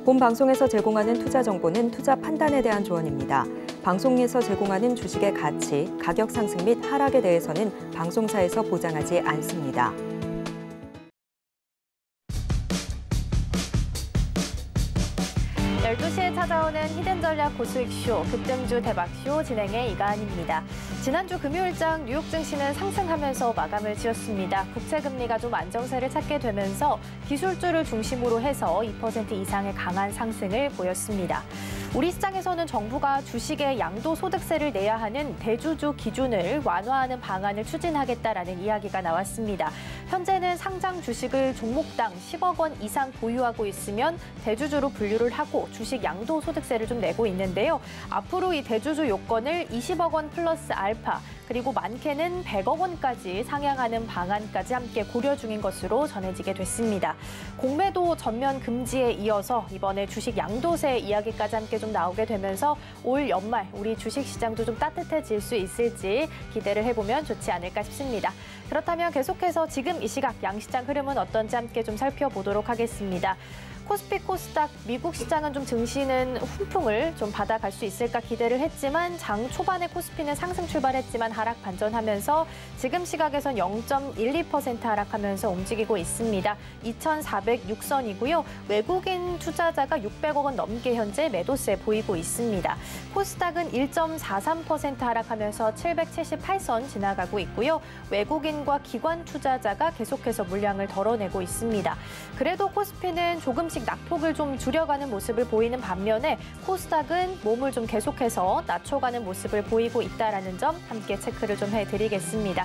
본 방송에서 제공하는 투자 정보는 투자 판단에 대한 조언입니다. 방송에서 제공하는 주식의 가치, 가격 상승 및 하락에 대해서는 방송사에서 보장하지 않습니다. (12시에) 찾아오는 히든전략 고수익쇼, 급등주 대박쇼 진행의 이가은입니다. 지난주 금요일장 뉴욕 증시는 상승하면서 마감을 지었습니다. 국채금리가 좀 안정세를 찾게 되면서 기술주를 중심으로 해서 2% 이상의 강한 상승을 보였습니다. 우리 시장에서는 정부가 주식에 양도소득세를 내야 하는 대주주 기준을 완화하는 방안을 추진하겠다라는 이야기가 나왔습니다. 현재는 상장 주식을 종목당 10억 원 이상 보유하고 있으면 대주주로 분류를 하고 주식 양도소득세를 좀 내고 있는데요. 앞으로 이 대주주 요건을 20억 원 플러스 알파, 그리고 많게는 100억 원까지 상향하는 방안까지 함께 고려 중인 것으로 전해지게 됐습니다. 공매도 전면 금지에 이어서 이번에 주식 양도세 이야기까지 함께 좀 나오게 되면서 올 연말 우리 주식시장도 좀 따뜻해질 수 있을지 기대를 해보면 좋지 않을까 싶습니다. 그렇다면 계속해서 지금 이 시각 양시장 흐름은 어떤지 함께 좀 살펴보도록 하겠습니다. 코스피, 코스닥, 미국 시장은 좀 증시는 훈풍을 좀 받아갈 수 있을까 기대를 했지만 장 초반에 코스피는 상승 출발했지만 하락 반전하면서 지금 시각에선 0.12% 하락하면서 움직이고 있습니다. 2,406선이고요. 외국인 투자자가 600억 원 넘게 현재 매도세 보이고 있습니다. 코스닥은 1.43% 하락하면서 778선 지나가고 있고요. 외국인과 기관 투자자가 계속해서 물량을 덜어내고 있습니다. 그래도 코스피는 조금씩 낙폭을 좀 줄여가는 모습을 보이는 반면에 코스닥은 몸을 좀 계속해서 낮춰가는 모습을 보이고 있다는 점 함께 체크를 좀 해드리겠습니다.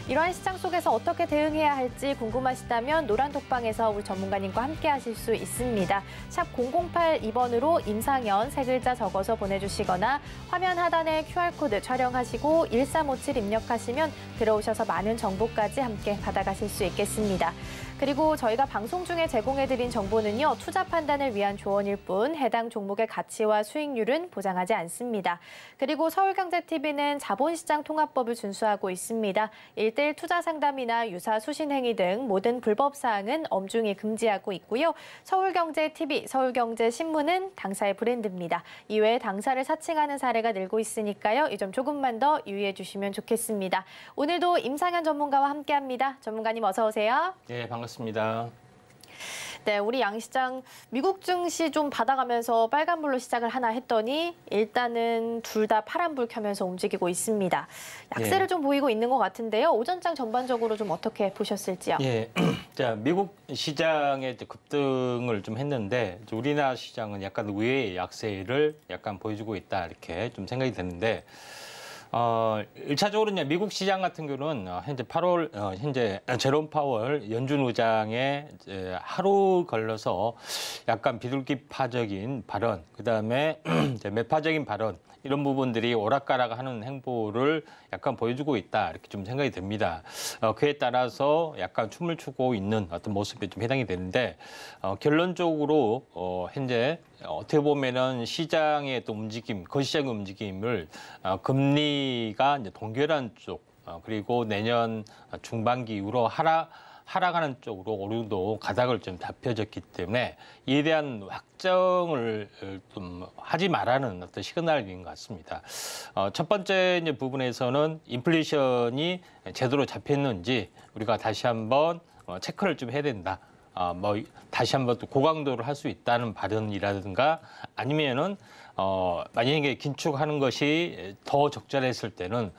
이러한 시장 속에서 어떻게 대응해야 할지 궁금하시다면 노란톡방에서 우리 전문가님과 함께 하실 수 있습니다. 샵 008-2번으로 임상현 세 글자 적어서 보내주시거나 화면 하단에 QR코드 촬영하시고 1357 입력하시면 들어오셔서 많은 정보까지 함께 받아가실 수 있겠습니다. 그리고 저희가 방송 중에 제공해드린 정보는요, 투자 판단을 위한 조언일 뿐 해당 종목의 가치와 수익률은 보장하지 않습니다. 그리고 서울경제TV는 자본시장 통합법을 준수하고 있습니다. 1:1 투자 상담이나 유사 수신 행위 등 모든 불법 사항은 엄중히 금지하고 있고요. 서울경제TV, 서울경제신문은 당사의 브랜드입니다. 이외에 당사를 사칭하는 사례가 늘고 있으니까요. 이 점 조금만 더 유의해 주시면 좋겠습니다. 오늘도 임상현 전문가와 함께합니다. 전문가님 어서 오세요. 네, 반갑습니다. 네, 우리 양시장 미국 증시 좀 받아가면서 빨간불로 시작을 하나 했더니 일단은 둘 다 파란불 켜면서 움직이고 있습니다. 약세를 좀 보이고 있는 것 같은데요. 오전장 전반적으로 좀 어떻게 보셨을지요? 예, 자 미국 시장의 급등을 좀 했는데 우리나라 시장은 약간 의외의 약세를 약간 보여주고 있다 이렇게 좀 생각이 드는데. 1차적으로는 미국 시장 같은 경우는 현재 8월 현재 제롬 파월 연준 의장의 하루 걸러서 약간 비둘기파적인 발언, 그다음에 매파적인 발언 이런 부분들이 오락가락하는 행보를 약간 보여주고 있다 이렇게 좀 생각이 듭니다. 그에 따라서 약간 춤을 추고 있는 어떤 모습에 좀 해당이 되는데 결론적으로 현재 어떻게 보면은 시장의 또 움직임, 거시장의 움직임을 금리가 이제 동결한 쪽 그리고 내년 중반기 이후로 하락하는 쪽으로 오늘도 가닥을 좀 잡혀졌기 때문에 이에 대한 확정을 좀 하지 말라는 어떤 시그널인 것 같습니다. 첫 번째 이제 부분에서는 인플레이션이 제대로 잡혔는지 우리가 다시 한번 체크를 좀 해야 된다. 다시 한번 또 고강도를 할 수 있다는 발언이라든가 아니면은 만약에 긴축하는 것이 더 적절했을 때는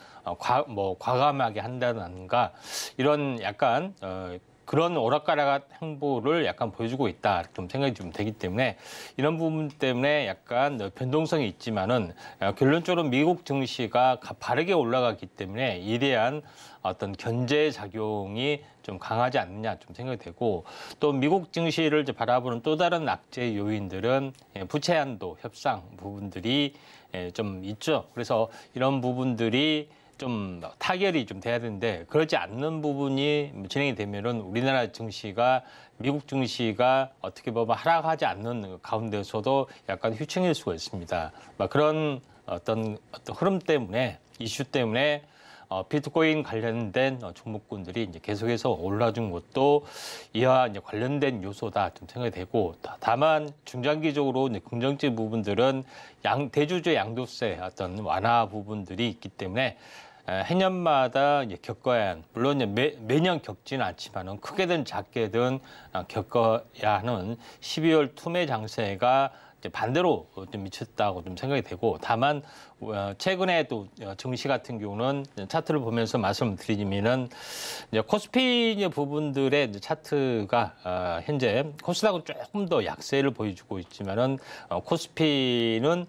과감하게 한다든가 이런 약간 그런 오락가락 행보를 약간 보여주고 있다 좀 생각이 좀 되기 때문에 이런 부분 때문에 약간 변동성이 있지만은 결론적으로 미국 증시가 바르게 올라가기 때문에 이에 대한 어떤 견제 작용이 좀 강하지 않느냐 좀 생각이 되고 또 미국 증시를 이제 바라보는 또 다른 악재 요인들은 부채 한도 협상 부분들이 좀 있죠. 그래서 이런 부분들이 좀 타결이 좀 돼야 되는데 그렇지 않는 부분이 진행이 되면은 우리나라 증시가 미국 증시가 어떻게 보면 하락하지 않는 가운데서도 약간 휘청일 수가 있습니다. 그런 어떤 흐름 때문에 이슈 때문에 비트코인 관련된 종목군들이 이제 계속해서 올라준 것도 이와 이제 관련된 요소다 좀 생각이 되고, 다만 중장기적으로 이제 긍정적 부분들은 대주주 양도세 어떤 완화 부분들이 있기 때문에 해년마다 이제 겪어야 하는, 물론 이제 매년 겪지는 않지만은 크게든 작게든 겪어야 하는 12월 투매 장세가 반대로 좀 미쳤다고 좀 생각이 되고, 다만 최근에 또 증시 같은 경우는 차트를 보면서 말씀드리면은 코스피 부분들의 차트가 현재 코스닥은 조금 더 약세를 보여주고 있지만은 코스피는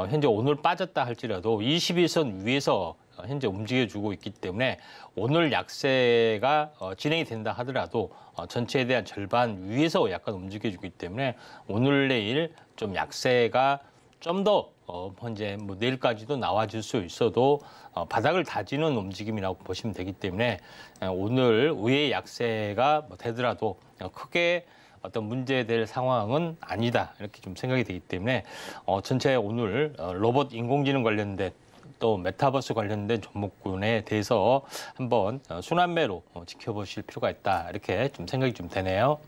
현재 오늘 빠졌다 할지라도 21선 위에서 현재 움직여주고 있기 때문에 오늘 약세가 진행이 된다 하더라도 전체에 대한 절반 위에서 약간 움직여주기 때문에 오늘 내일 좀 약세가 좀 더 현재 뭐 내일까지도 나와줄 수 있어도 바닥을 다지는 움직임이라고 보시면 되기 때문에 오늘 위의 약세가 되더라도 크게 어떤 문제될 상황은 아니다 이렇게 좀 생각이 되기 때문에 전체 오늘 로봇 인공지능 관련된 또 메타버스 관련된 종목군에 대해서 한번 순환매로 지켜보실 필요가 있다 이렇게 좀 생각이 좀 되네요.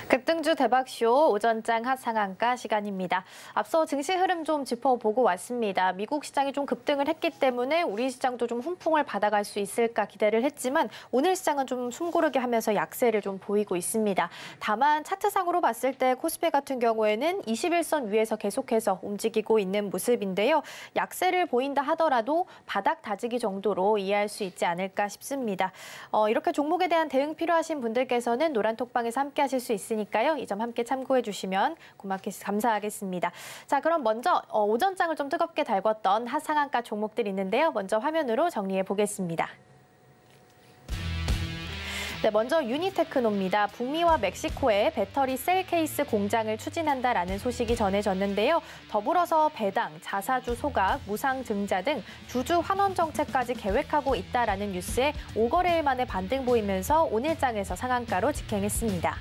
급등주 대박쇼 오전장 핫상한가 시간입니다. 앞서 증시 흐름 좀 짚어보고 왔습니다. 미국 시장이 좀 급등을 했기 때문에 우리 시장도 좀 훈풍을 받아갈 수 있을까 기대를 했지만 오늘 시장은 좀 숨고르게 하면서 약세를 좀 보이고 있습니다. 다만 차트상으로 봤을 때 코스피 같은 경우에는 21선 위에서 계속해서 움직이고 있는 모습인데요. 약세를 보인다 하더라도 바닥 다지기 정도로 이해할 수 있지 않을까 싶습니다. 이렇게 종목에 대한 대응 필요하신 분들께서는 노란톡방에서 함께 하실 수 있으니까요. 이 점 함께 참고해 주시면 감사하겠습니다. 자, 그럼 먼저 오전장을 좀 뜨겁게 달궜던 핫상한가 종목들 있는데요. 먼저 화면으로 정리해 보겠습니다. 네, 먼저 유니테크노입니다. 북미와 멕시코에 배터리 셀 케이스 공장을 추진한다라는 소식이 전해졌는데요. 더불어서 배당, 자사주 소각, 무상 증자 등 주주 환원 정책까지 계획하고 있다라는 뉴스에 5거래일 만에 반등 보이면서 오늘장에서 상한가로 직행했습니다.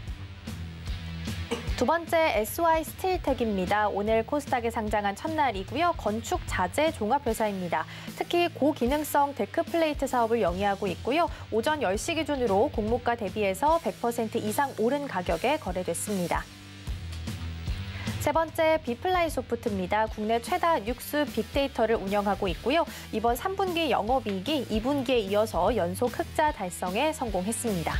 두 번째 SY 스틸텍입니다. 오늘 코스닥에 상장한 첫날이고요. 건축 자재 종합회사입니다. 특히 고기능성 데크 플레이트 사업을 영위하고 있고요. 오전 10시 기준으로 공모가 대비해서 100% 이상 오른 가격에 거래됐습니다. 세 번째 비플라이 소프트입니다. 국내 최다 뉴스 빅데이터를 운영하고 있고요. 이번 3분기 영업이익이 2분기에 이어서 연속 흑자 달성에 성공했습니다.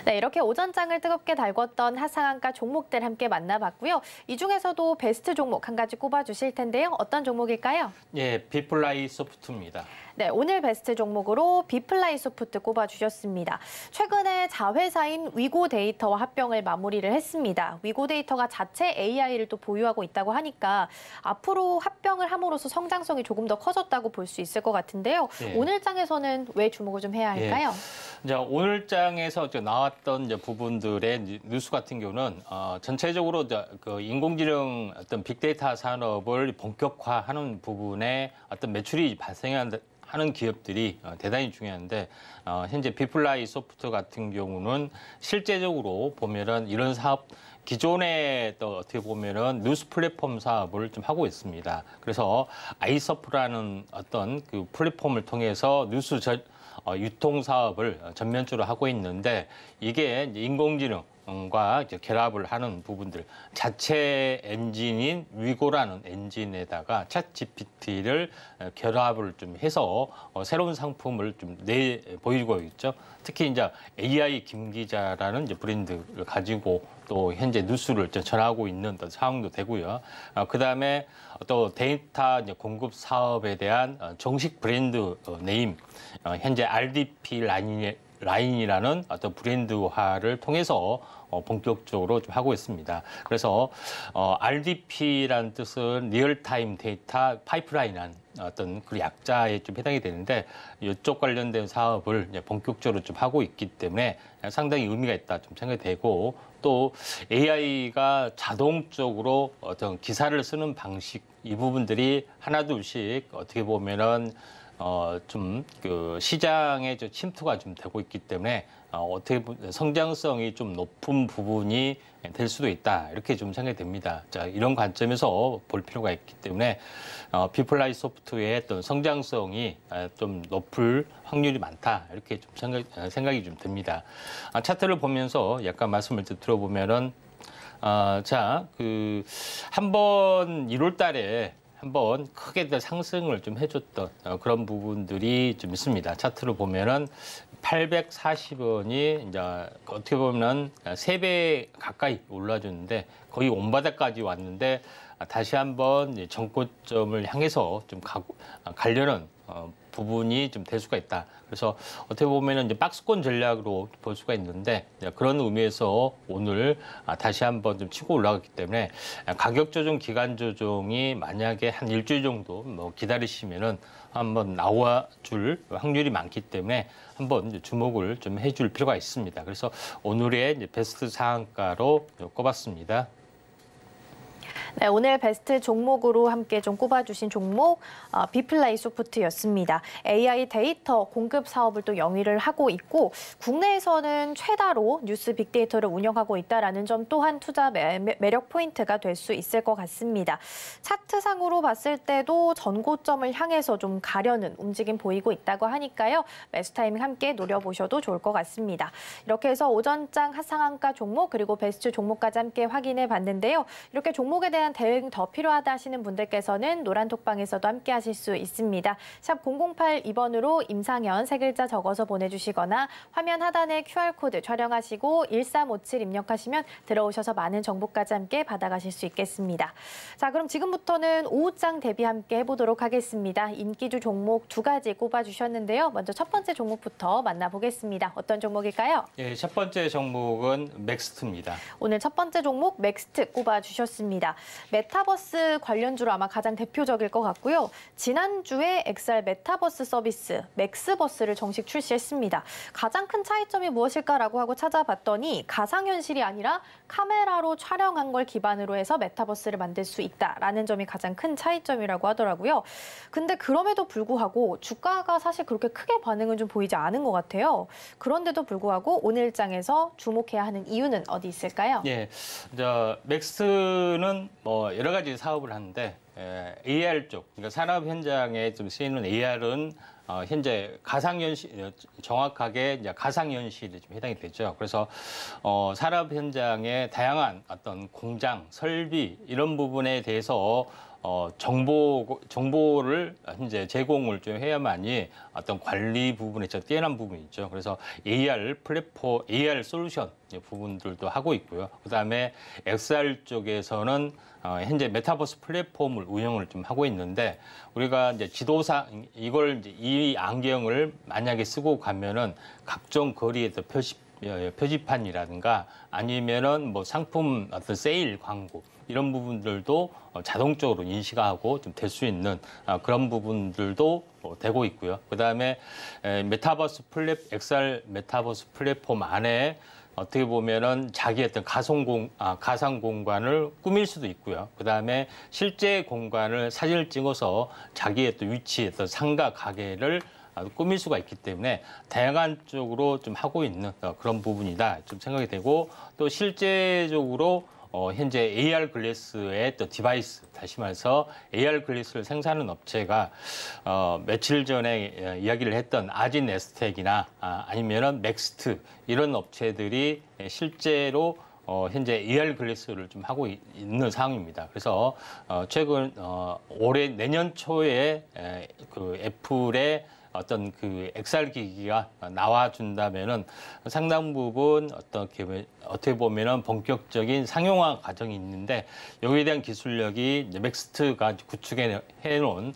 네, 이렇게 오전장을 뜨겁게 달궜던 핫상한가 종목들 함께 만나봤고요. 이 중에서도 베스트 종목 한 가지 꼽아주실 텐데요. 어떤 종목일까요? 예, 비플라이 소프트입니다. 네, 오늘 베스트 종목으로 비플라이 소프트 꼽아주셨습니다. 최근에 자회사인 위고데이터와 합병을 마무리를 했습니다. 위고데이터가 자체 AI를 또 보유하고 있다고 하니까 앞으로 합병을 함으로써 성장성이 조금 더 커졌다고 볼 수 있을 것 같은데요. 예. 오늘 장에서는 왜 주목을 좀 해야 할까요? 예. 오늘 장에서 나왔던 부분들의 뉴스 같은 경우는 전체적으로 그 인공지능 어떤 빅데이터 산업을 본격화하는 부분에 어떤 매출이 발생하는 기업들이 대단히 중요한데 현재 비플라이 소프트 같은 경우는 실제적으로 보면은 이런 사업 기존에 또 어떻게 보면은 뉴스 플랫폼 사업을 좀 하고 있습니다. 그래서 아이서프라는 어떤 그 플랫폼을 통해서 뉴스 유통 사업을 전면적으로 하고 있는데 이게 인공지능과 결합을 하는 부분들, 자체 엔진인 위고라는 엔진에다가 챗GPT를 결합을 좀 해서 새로운 상품을 좀 보이고 있죠. 특히 이제 AI 김기자라는 브랜드를 가지고 또 현재 뉴스를 전하고 있는 상황도 되고요. 그다음에 또 데이터 공급 사업에 대한 정식 브랜드 네임, 현재 RDP 라인이라는 어떤 브랜드화를 통해서 본격적으로 좀 하고 있습니다. 그래서 RDP라는 뜻은 리얼타임 데이터 파이프라인이라는 어떤 그 약자에 좀 해당이 되는데 이쪽 관련된 사업을 이제 본격적으로 좀 하고 있기 때문에 상당히 의미가 있다 좀 생각이 되고, 또 AI가 자동적으로 어떤 기사를 쓰는 방식, 이 부분들이 하나둘씩 어떻게 보면은 좀 그 시장의 침투가 좀 되고 있기 때문에 어떻게 성장성이 좀 높은 부분이 될 수도 있다 이렇게 좀 생각이 됩니다. 자, 이런 관점에서 볼 필요가 있기 때문에 비플라이 소프트의 어떤 성장성이 좀 높을 확률이 많다 이렇게 좀 생각이 좀 듭니다. 차트를 보면서 약간 말씀을 들어보면은 자, 그 한번 1월달에 한번 크게 상승을 좀 해줬던 그런 부분들이 좀 있습니다. 차트를 보면은 840원이 이제 어떻게 보면 3배 가까이 올라줬는데 거의 온바닥까지 왔는데 다시 한번 정고점을 향해서 좀 가려는 부분이 좀 될 수가 있다. 그래서 어떻게 보면은 이제 박스권 전략으로 볼 수가 있는데 그런 의미에서 오늘 다시 한번 좀 치고 올라갔기 때문에 가격 조정, 기간 조정이 만약에 한 일주일 정도 뭐 기다리시면은 한번 나와줄 확률이 많기 때문에 한번 주목을 좀 해줄 필요가 있습니다. 그래서 오늘의 이제 베스트 상한가로 꼽았습니다. 네, 오늘 베스트 종목으로 함께 좀 꼽아주신 종목 비플라이 소프트였습니다. AI 데이터 공급 사업을 또 영위를 하고 있고 국내에서는 최다로 뉴스 빅데이터를 운영하고 있다는 점 또한 투자 매력 포인트가 될 수 있을 것 같습니다. 차트상으로 봤을 때도 전고점을 향해서 좀 가려는 움직임 보이고 있다고 하니까요. 매수 타이밍 함께 노려보셔도 좋을 것 같습니다. 이렇게 해서 오전장 하상한가 종목 그리고 베스트 종목까지 함께 확인해 봤는데요. 이렇게 종목에 대한 대응 더 필요하다 하시는 분들께서는 노란톡방에서도 함께 하실 수 있습니다. 샵 0082번으로 임상현 3글자 적어서 보내주시거나 화면 하단에 QR코드 촬영하시고 1357 입력하시면 들어오셔서 많은 정보까지 함께 받아가실 수 있겠습니다. 자, 그럼 지금부터는 오후장 대비 함께 해보도록 하겠습니다. 인기주 종목 2가지 꼽아주셨는데요. 먼저 첫 번째 종목부터 만나보겠습니다. 어떤 종목일까요? 예, 첫 번째 종목은 맥스트입니다. 오늘 첫 번째 종목 맥스트 꼽아주셨습니다. 메타버스 관련주로 아마 가장 대표적일 것 같고요. 지난주에 XR 메타버스 서비스 맥스버스를 정식 출시했습니다. 가장 큰 차이점이 무엇일까라고 하고 찾아봤더니 가상현실이 아니라 카메라로 촬영한 걸 기반으로 해서 메타버스를 만들 수 있다라는 점이 가장 큰 차이점이라고 하더라고요. 근데 그럼에도 불구하고 주가가 사실 그렇게 크게 반응은 좀 보이지 않은 것 같아요. 그런데도 불구하고 오늘장에서 주목해야 하는 이유는 어디 있을까요? 예, 맥스는 뭐 여러 가지 사업을 하는데 AR 쪽, 그러니까 산업 현장에 좀 쓰이는 AR은 현재 가상현실, 정확하게 이제 가상현실에 좀 해당이 되죠. 그래서 산업 현장의 다양한 어떤 공장, 설비 이런 부분에 대해서 정보를 이제 제공을 좀 해야만이 어떤 관리 부분에 좀 뛰어난 부분이 있죠. 그래서 AR 플랫폼, AR 솔루션 부분들도 하고 있고요. 그다음에 XR 쪽에서는 현재 메타버스 플랫폼을 운영을 좀 하고 있는데 우리가 이제 지도상 이걸 이제 이 안경을 만약에 쓰고 가면은 각종 거리에서 표지판이라든가 아니면은 뭐 상품 어떤 세일 광고 이런 부분들도 자동적으로 인식하고 좀 될 수 있는 그런 부분들도 되고 있고요. 그다음에 XR 메타버스 플랫폼 안에 어떻게 보면은 자기 어떤 가상 공간을 꾸밀 수도 있고요. 그다음에 실제 공간을 사진을 찍어서 자기의 또 위치, 어떤 상가 가게를 꾸밀 수가 있기 때문에 다양한 쪽으로 좀 하고 있는 그런 부분이다 좀 생각이 되고 또 실제적으로 현재 AR 글래스의 또 디바이스, 다시 말해서 AR 글래스를 생산하는 업체가 며칠 전에 이야기를 했던 아진에스텍이나 아니면은 맥스트 이런 업체들이 실제로 현재 AR 글래스를 좀 하고 있는 상황입니다. 그래서 최근 올해 내년 초에 그 애플의 어떤 그 XR 기기가 나와준다면은 상당 부분 어떻게 보면은 본격적인 상용화 과정이 있는데 여기에 대한 기술력이 이제 맥스트가 구축해 놓은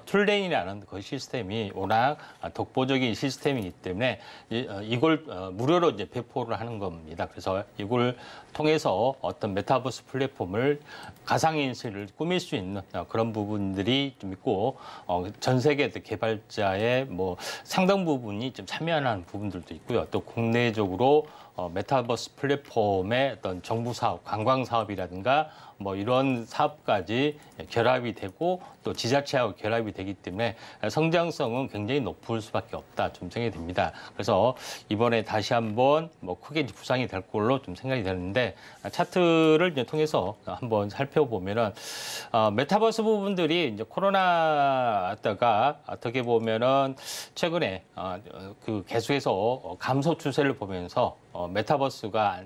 툴레인이라는 그 시스템이 워낙 독보적인 시스템이기 때문에 이걸 무료로 이제 배포를 하는 겁니다. 그래서 이걸 통해서 어떤 메타버스 플랫폼을 가상현실을 꾸밀 수 있는 그런 부분들이 좀 있고 전 세계 개발자의 뭐 상당 부분이 좀 참여하는 부분들도 있고요. 또 국내적으로 메타버스 플랫폼의 어떤 정부 사업, 관광 사업이라든가 뭐 이런 사업까지 결합이 되고 또 지자체하고 결합이 되기 때문에 성장성은 굉장히 높을 수밖에 없다 좀 생각이 듭니다. 그래서 이번에 다시 한번 뭐 크게 부상이 될 걸로 좀 생각이 되는데 차트를 이제 통해서 한번 살펴보면은 메타버스 부분들이 이제 코로나다가 어떻게 보면은 최근에 그 계속해서 감소 추세를 보면서 메타버스가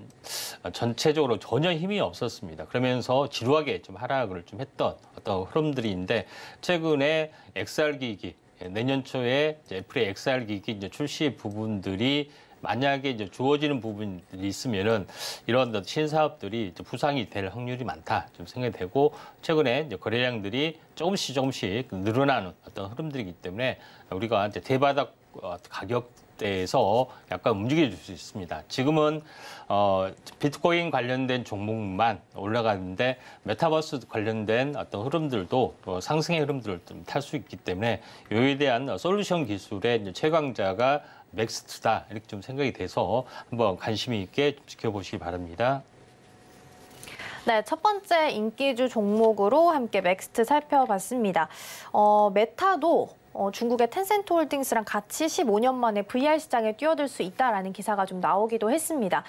전체적으로 전혀 힘이 없었습니다. 그러면서 지루하게 좀 하락을 좀 했던 어떤 흐름들이 있는데 최근에 XR 기기 내년 초에 애플의 XR 기기 이제 출시 부분들이 만약에 이제 주어지는 부분들이 있으면은 이런 신사업들이 이제 부상이 될 확률이 많다 좀 생각이 되고 최근에 이제 거래량들이 조금씩 늘어나는 어떤 흐름들이기 때문에 우리가 이제 대바닥 가격대에서 약간 움직여 줄 수 있습니다. 지금은 비트코인 관련된 종목만 올라가는데 메타버스 관련된 어떤 흐름들도 상승의 흐름들을 좀 탈 수 있기 때문에 이에 대한 솔루션 기술의 이제 최강자가 맥스트다 이렇게 좀 생각이 돼서 한번 관심 있게 좀 지켜보시기 바랍니다. 네, 첫 번째 인기주 종목으로 함께 맥스트 살펴봤습니다. 메타도 중국의 텐센트 홀딩스랑 같이 15년 만에 VR 시장에 뛰어들 수 있다라는 기사가 좀 나오기도 했습니다.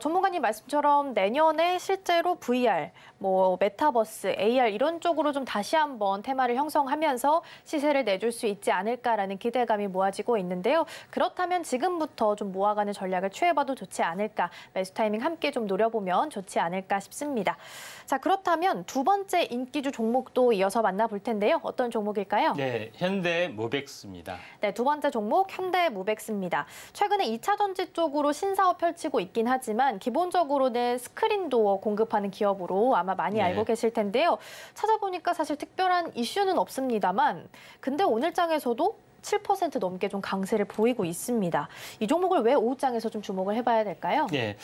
전문가님 말씀처럼 내년에 실제로 VR, 뭐 메타버스, AR 이런 쪽으로 좀 다시 한번 테마를 형성하면서 시세를 내줄 수 있지 않을까라는 기대감이 모아지고 있는데요. 그렇다면 지금부터 좀 모아가는 전략을 취해봐도 좋지 않을까, 매수 타이밍 함께 좀 노려보면 좋지 않을까 싶습니다. 자, 그렇다면 두 번째 인기주 종목도 이어서 만나볼 텐데요. 어떤 종목일까요? 네, 현대무벡스입니다. 네, 두 번째 종목 현대무벡스입니다. 최근에 2차 전지 쪽으로 신사업 펼치고 있긴 하지만 기본적으로는 스크린 도어 공급하는 기업으로 아마 많이 알고 계실 텐데요. 찾아보니까 사실 특별한 이슈는 없습니다만 근데 오늘 장에서도 7% 넘게 좀 강세를 보이고 있습니다. 이 종목을 왜 오후장에서 좀 주목을 해봐야 될까요? 네,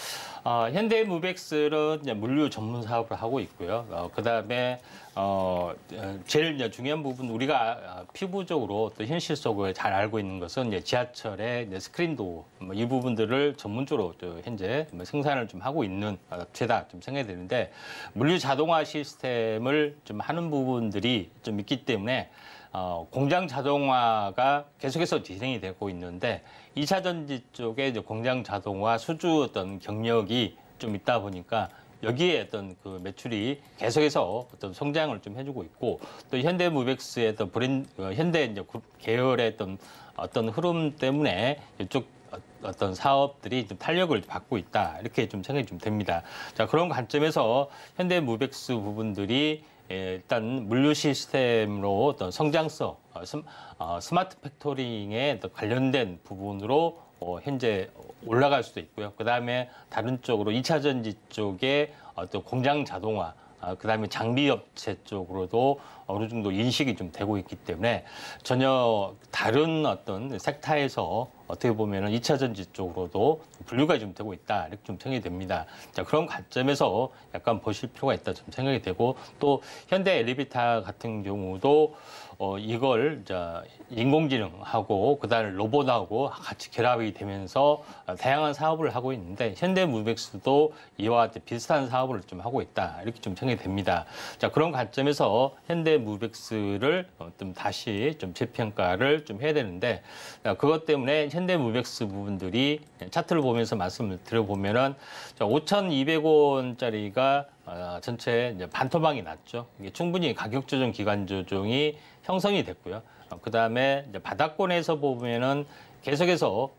현대무벡스는 이제 물류 전문 사업을 하고 있고요. 그다음에 제일 중요한 부분 우리가 피부적으로 또 현실 속을 잘 알고 있는 것은 이제 지하철의 이제 스크린도 이 부분들을 전문적으로 현재 생산을 좀 하고 있는 업체다 좀 생각이 되는데 물류 자동화 시스템을 좀 하는 부분들이 좀 있기 때문에. 공장 자동화가 계속해서 진행이 되고 있는데 2차 전지 쪽에 이제 공장 자동화 수주 어떤 경력이 좀 있다 보니까 여기에 어떤 그 매출이 계속해서 어떤 성장을 좀 해주고 있고 또 현대무벡스의 어떤 브랜드 현대 이제 계열의 어떤 흐름 때문에 이쪽 어떤 사업들이 좀 탄력을 받고 있다 이렇게 좀 생각이 좀 됩니다. 자, 그런 관점에서 현대무벡스 부분들이 일단 물류 시스템으로 어떤 성장성, 스마트 팩토링에 관련된 부분으로 현재 올라갈 수도 있고요. 그다음에 다른 쪽으로 2차 전지 쪽에 어떤 공장 자동화, 그다음에 장비 업체 쪽으로도 어느 정도 인식이 좀 되고 있기 때문에 전혀 다른 어떤 섹터에서 어떻게 보면은 2차 전지 쪽으로도 분류가 좀 되고 있다 이렇게 좀 생각이 됩니다. 자, 그런 관점에서 약간 보실 필요가 있다 좀 생각이 되고 또 현대 엘리베이터 같은 경우도 이걸 인공지능하고 그다음에 로봇하고 같이 결합이 되면서 다양한 사업을 하고 있는데 현대무벡스도 이와 비슷한 사업을 좀 하고 있다 이렇게 좀 생각이 됩니다. 자, 그런 관점에서 현대무벡스를 좀 다시 좀 재평가를 좀 해야 되는데 그것 때문에 현대무벡스 부분들이 차트를 보면서 말씀을 드려보면은 5,200원짜리가 전체 이제 반토막이 났죠. 이게 충분히 가격 조정, 기간 조정이 형성이 됐고요. 그 다음에 바닥권에서 보면은 계속해서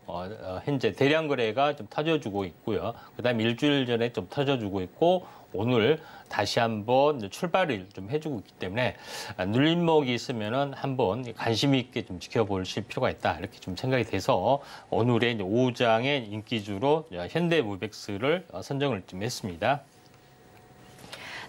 현재 대량 거래가 좀 터져주고 있고요. 그 다음에 일주일 전에 좀 터져주고 있고 오늘 다시 한번 출발을 좀 해주고 있기 때문에 눌림목이 있으면은 한번 관심 있게 좀 지켜보실 필요가 있다 이렇게 좀 생각이 돼서 오늘의 오후장의 인기주로 현대무벡스를 선정을 좀 했습니다.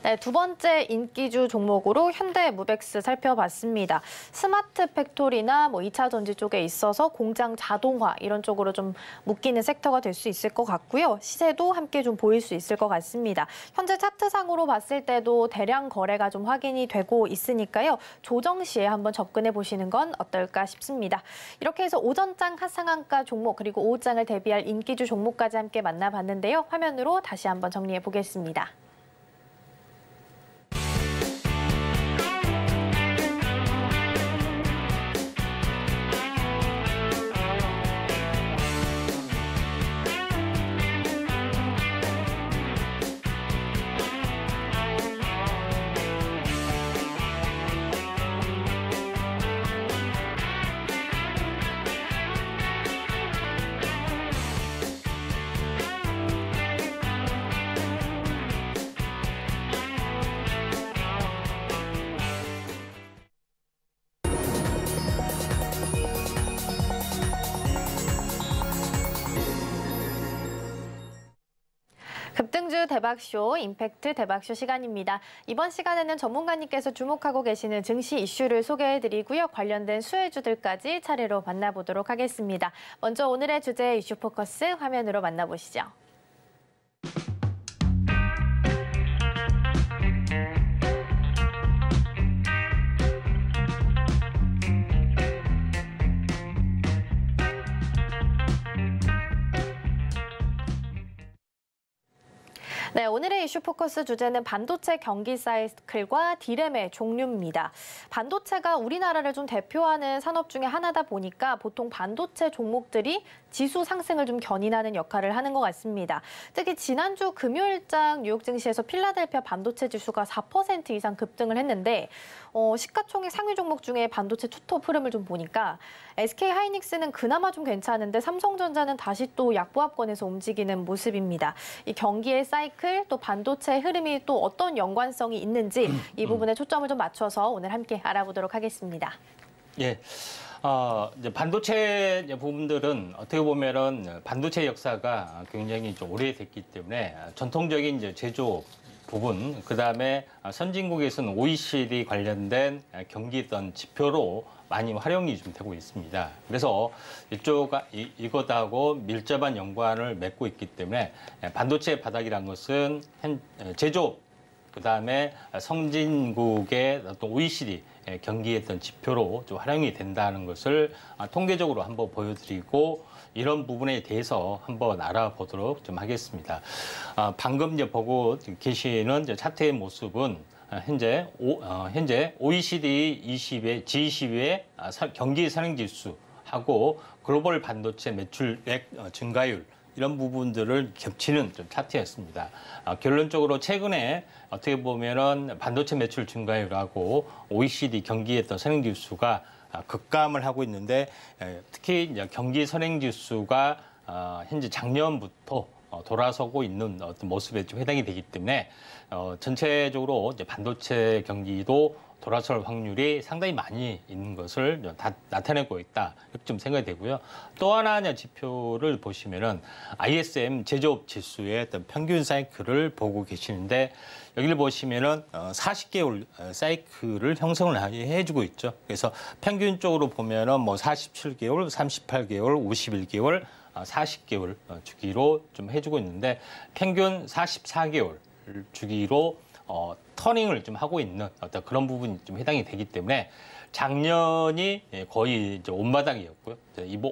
네, 두 번째 인기주 종목으로 현대무벡스 살펴봤습니다. 스마트 팩토리나 뭐 2차 전지 쪽에 있어서 공장 자동화 이런 쪽으로 좀 묶이는 섹터가 될 수 있을 것 같고요. 시세도 함께 좀 보일 수 있을 것 같습니다. 현재 차트상으로 봤을 때도 대량 거래가 좀 확인이 되고 있으니까요. 조정 시에 한번 접근해 보시는 건 어떨까 싶습니다. 이렇게 해서 오전장 하상한가 종목 그리고 오후장을 대비할 인기주 종목까지 함께 만나봤는데요. 화면으로 다시 한번 정리해 보겠습니다. 급등주 대박쇼, 임팩트 대박쇼 시간입니다. 이번 시간에는 전문가님께서 주목하고 계시는 증시 이슈를 소개해드리고요. 관련된 수혜주들까지 차례로 만나보도록 하겠습니다. 먼저 오늘의 주제 이슈 포커스 화면으로 만나보시죠. 네, 오늘의 이슈 포커스 주제는 반도체 경기 사이클과 디램의 종류입니다. 반도체가 우리나라를 좀 대표하는 산업 중에 하나다 보니까 보통 반도체 종목들이 지수 상승을 좀 견인하는 역할을 하는 것 같습니다. 특히 지난주 금요일장 뉴욕 증시에서 필라델피아 반도체 지수가 4% 이상 급등을 했는데 시가총액 상위 종목 중에 반도체 투톱 흐름을 좀 보니까 SK 하이닉스는 그나마 좀 괜찮은데 삼성전자는 다시 또 약보합권에서 움직이는 모습입니다. 이 경기의 사이클 또 반도체 흐름이 또 어떤 연관성이 있는지 이 부분에 초점을 좀 맞춰서 오늘 함께 알아보도록 하겠습니다. 예. 이제 반도체 부분들은 어떻게 보면은 반도체 역사가 굉장히 좀 오래됐기 때문에 전통적인 이제 제조 부분, 그다음에 선진국에서는 OECD 관련된 경기 어떤 지표로 많이 활용이 좀 되고 있습니다. 그래서 이것하고 밀접한 연관을 맺고 있기 때문에 반도체 바닥이란 것은 제조업, 그다음에 선진국의 어떤 OECD 경기의 어떤 지표로 좀 활용이 된다는 것을 통계적으로 한번 보여드리고 이런 부분에 대해서 한번 알아보도록 좀 하겠습니다. 방금 이제 보고 계시는 이제 차트의 모습은 현재 OECD 20의 G20의 경기 선행지수하고 글로벌 반도체 매출액 증가율 이런 부분들을 겹치는 좀 차트였습니다. 결론적으로 최근에 어떻게 보면은 반도체 매출 증가율하고 OECD 경기의 어떤 선행지수가 급감을 하고 있는데 특히 이제 경기 선행지수가 현재 작년부터 돌아서고 있는 어떤 모습에 좀 해당이 되기 때문에 전체적으로 이제 반도체 경기도 돌아설 확률이 상당히 많이 있는 것을 나타내고 있다 이렇게 좀 생각이 되고요. 또 하나 지표를 보시면은 ISM 제조업 지수의 어떤 평균 사이클을 보고 계시는데 여기를 보시면은 40개월 사이클을 형성을 해주고 있죠. 그래서 평균적으로 보면은 뭐 47개월, 38개월, 51개월, 40개월 주기로 좀 해주고 있는데 평균 44개월 주기로 터닝을 좀 하고 있는 어떤 그런 부분이 좀 해당이 되기 때문에 작년이 거의 이제 온바닥이었고요.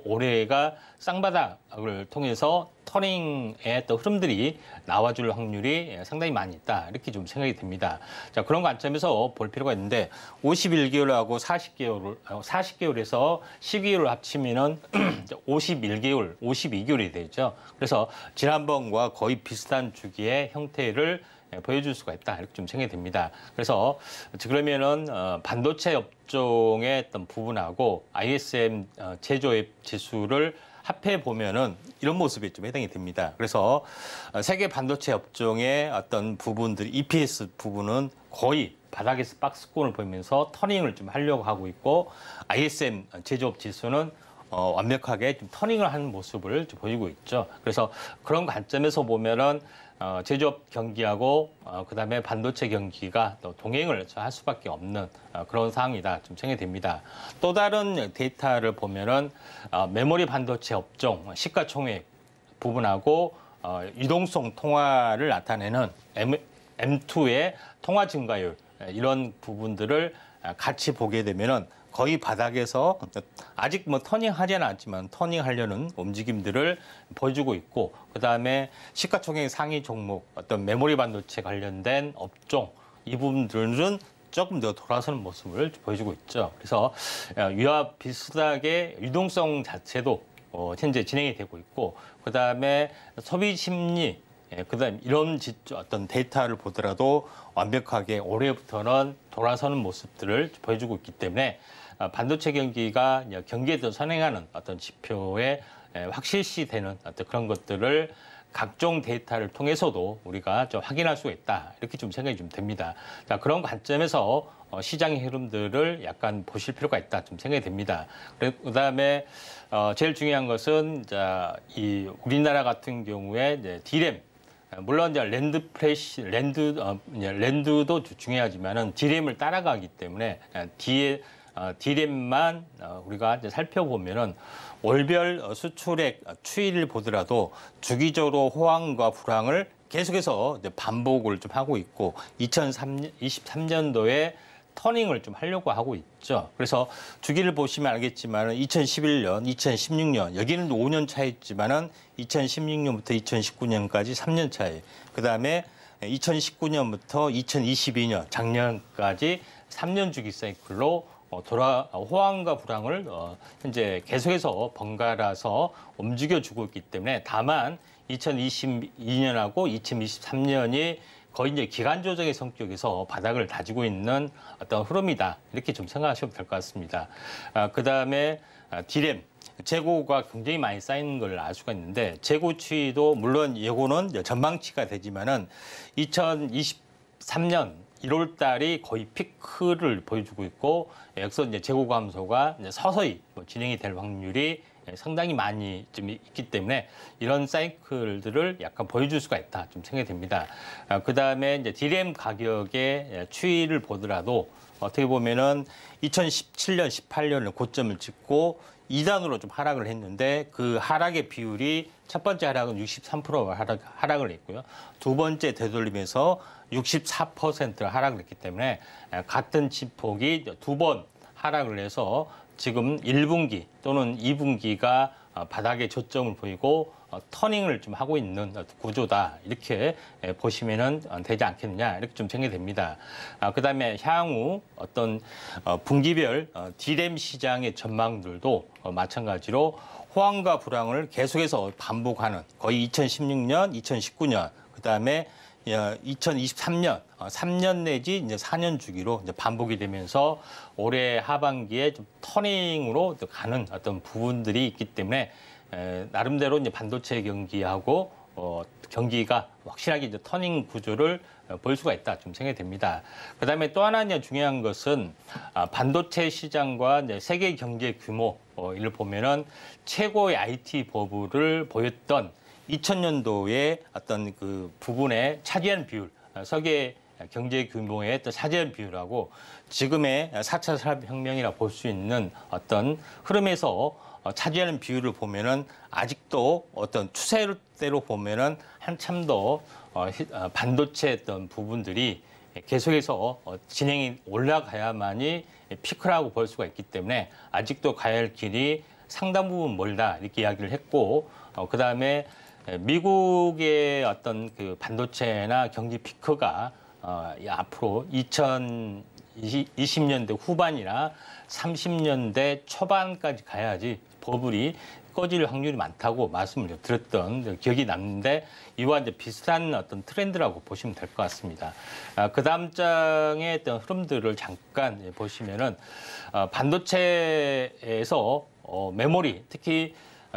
올해가 쌍바닥을 통해서 터닝의 또 흐름들이 나와줄 확률이 상당히 많이 있다. 이렇게 좀 생각이 듭니다. 자, 그런 관점에서 볼 필요가 있는데 51개월하고 40개월에서 12개월을 합치면은 51개월, 52개월이 되죠. 그래서 지난번과 거의 비슷한 주기의 형태를 보여줄 수가 있다 이렇게 좀 생각이 됩니다. 그래서 그러면은 반도체 업종의 어떤 부분하고 ISM 제조업 지수를 합해 보면은 이런 모습이 좀 해당이 됩니다. 그래서 세계 반도체 업종의 어떤 부분들 EPS 부분은 거의 바닥에서 박스권을 보이면서 터닝을 좀 하려고 하고 있고 ISM 제조업 지수는 완벽하게 좀 터닝을 하는 모습을 좀 보이고 있죠. 그래서 그런 관점에서 보면은 제조업 경기하고 그다음에 반도체 경기가 또 동행을 할 수밖에 없는 그런 상황이다 좀 생각이 됩니다. 또 다른 데이터를 보면은 메모리 반도체 업종 시가총액 부분하고 유동성 통화를 나타내는 M2의 통화 증가율 이런 부분들을 같이 보게 되면은 거의 바닥에서 아직 뭐 터닝하지는 않지만 터닝하려는 움직임들을 보여주고 있고 그다음에 시가총액 상위 종목 어떤 메모리 반도체 관련된 업종 이 부분들은 조금 더 돌아서는 모습을 보여주고 있죠. 그래서 이와 비슷하게 유동성 자체도 현재 진행이 되고 있고 그다음에 소비 심리 그다음 이런 어떤 데이터를 보더라도 완벽하게 올해부터는 돌아서는 모습들을 보여주고 있기 때문에 반도체 경기가 경기에 더 선행하는 어떤 지표에 확실시되는 어떤 그런 것들을 각종 데이터를 통해서도 우리가 좀 확인할 수가 있다 이렇게 좀 생각이 좀 됩니다. 자, 그런 관점에서 시장의 흐름들을 약간 보실 필요가 있다 좀 생각이 됩니다. 그다음에 제일 중요한 것은 이 우리나라 같은 경우에 이제 디램 물론 이제 랜드도 중요하지만은 D램을 따라가기 때문에 D램만 우리가 이제 살펴보면은 월별 수출액 추이를 보더라도 주기적으로 호황과 불황을 계속해서 이제 반복을 좀 하고 있고 2023년도에 터닝을 좀 하려고 하고 있죠. 그래서 주기를 보시면 알겠지만 2011년, 2016년 여기는 5년 차였지만은 2016년부터 2019년까지 3년 차이. 그다음에 2019년부터 2022년 작년까지 3년 주기 사이클로 호황과 불황을 현재 계속해서 번갈아서 움직여주고 있기 때문에 다만 2022년하고 2023년이 거의 이제 기간 조정의 성격에서 바닥을 다지고 있는 어떤 흐름이다. 이렇게 좀 생각하시면 될 것 같습니다. 그다음에 D램, 재고가 굉장히 많이 쌓이는 걸 알 수가 있는데 재고 추이도 물론 예고는 전망치가 되지만은 2023년 1월 달이 거의 피크를 보여주고 있고 여기서 이제 재고 감소가 이제 서서히 진행이 될 확률이 상당히 많이 좀 있기 때문에 이런 사이클들을 약간 보여줄 수가 있다 좀 생각이 됩니다. 그다음에 이제 D램 가격의 추이를 보더라도 어떻게 보면은 2017년, 18년을 고점을 찍고 2단으로 좀 하락을 했는데 그 하락의 비율이 첫 번째 하락은 63% 하락을 했고요. 두 번째 되돌림에서 64% 하락을 했기 때문에 같은 치폭이 두 번 하락을 해서 지금 1분기 또는 2분기가 바닥에 저점을 보이고 터닝을 좀 하고 있는 구조다 이렇게 보시면은 되지 않겠느냐 이렇게 좀 생각이 됩니다. 그다음에 향후 어떤 분기별 D램 시장의 전망들도 마찬가지로 호황과 불황을 계속해서 반복하는 거의 2016년, 2019년 그다음에 2023년 3년 내지 이제 4년 주기로 이제 반복이 되면서 올해 하반기에 좀 터닝으로 가는 어떤 부분들이 있기 때문에 나름대로 이제 반도체 경기하고 경기가 확실하게 이제 터닝 구조를 볼 수가 있다 좀 생각이 됩니다. 그다음에 또 하나 이제 중요한 것은 반도체 시장과 이제 세계 경제 규모를 보면은 최고의 IT 버블을 보였던 2000년도에 어떤 그 부분에 차지하는 비율, 세계 경제 규모의 또 차지하는 비율하고 지금의 4차 산업혁명이라 볼 수 있는 어떤 흐름에서 차지하는 비율을 보면은 아직도 어떤 추세대로 보면은 한참 더 반도체 어떤 부분들이 계속해서 진행이 올라가야만이 피크라고 볼 수가 있기 때문에 아직도 가야 할 길이 상당 부분 멀다 이렇게 이야기를 했고 그다음에 미국의 어떤 그 반도체나 경기 피크가 앞으로 2020년대 후반이나 30년대 초반까지 가야지 버블이 꺼질 확률이 많다고 말씀을 드렸던 기억이 났는데 이와 이제 비슷한 어떤 트렌드라고 보시면 될 것 같습니다. 그 다음 장의 어떤 흐름들을 잠깐 보시면은 반도체에서 메모리 특히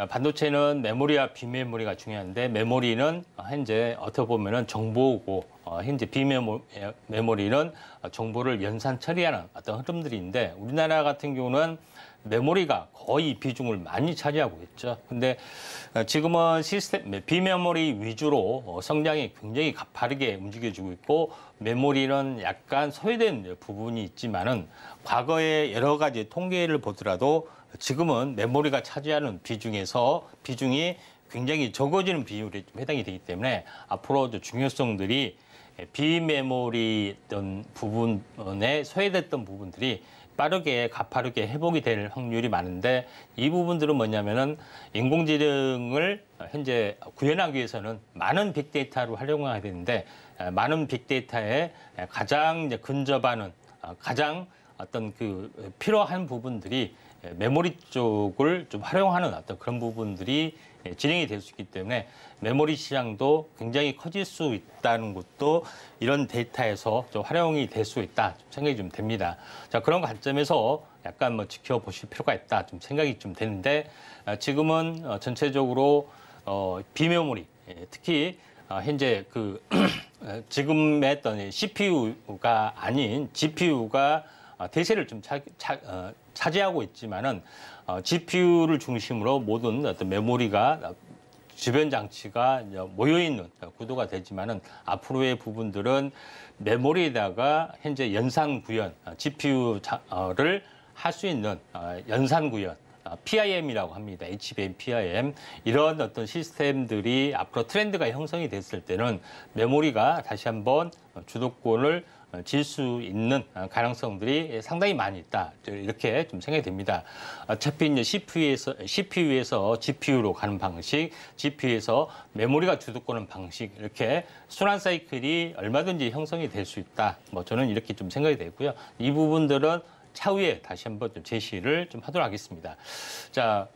반도체는 메모리와 비메모리가 중요한데 메모리는 현재 어떻게 보면은 정보고 현재 비메모리는 정보를 연산 처리하는 어떤 흐름들인데 우리나라 같은 경우는 메모리가 거의 비중을 많이 차지하고 있죠. 근데 지금은 시스템 비메모리 위주로 성장이 굉장히 가파르게 움직여지고 있고 메모리는 약간 소외된 부분이 있지만은 과거에 여러 가지 통계를 보더라도 지금은 메모리가 차지하는 비중이 굉장히 적어지는 비율에 좀 해당이 되기 때문에 앞으로 중요성들이 비메모리 어떤 부분에 소외됐던 부분들이 빠르게 가파르게 회복이 될 확률이 많은데 이 부분들은 뭐냐면은 인공지능을 현재 구현하기 위해서는 많은 빅데이터를 활용해야 되는데 많은 빅데이터에 가장 이제 근접하는 가장 어떤 그 필요한 부분들이 메모리 쪽을 좀 활용하는 어떤 그런 부분들이 진행이 될 수 있기 때문에 메모리 시장도 굉장히 커질 수 있다는 것도 이런 데이터에서 좀 활용이 될 수 있다 좀 생각이 좀 됩니다. 자, 그런 관점에서 약간 뭐 지켜보실 필요가 있다 좀 생각이 좀 되는데 지금은 전체적으로 비메모리 특히 현재 그 지금의 어떤 CPU가 아닌 GPU가 대세를 좀 차지하고 있지만은 GPU를 중심으로 모든 어떤 메모리가 주변 장치가 모여 있는 구도가 되지만은 앞으로의 부분들은 메모리에다가 현재 연산 구현, GPU를 할 수 있는 연산 구현, PIM이라고 합니다. HBM, PIM 이런 어떤 시스템들이 앞으로 트렌드가 형성이 됐을 때는 메모리가 다시 한번 주도권을 질 수 있는 가능성들이 상당히 많이 있다. 이렇게 좀 생각이 됩니다. 어차피 이제 CPU에서 GPU로 가는 방식, GPU에서 메모리가 주도권은 방식 이렇게 순환 사이클이 얼마든지 형성이 될 수 있다. 뭐 저는 이렇게 좀 생각이 되고요. 이 부분들은 차후에 다시 한번 좀 제시를 좀 하도록 하겠습니다. 자,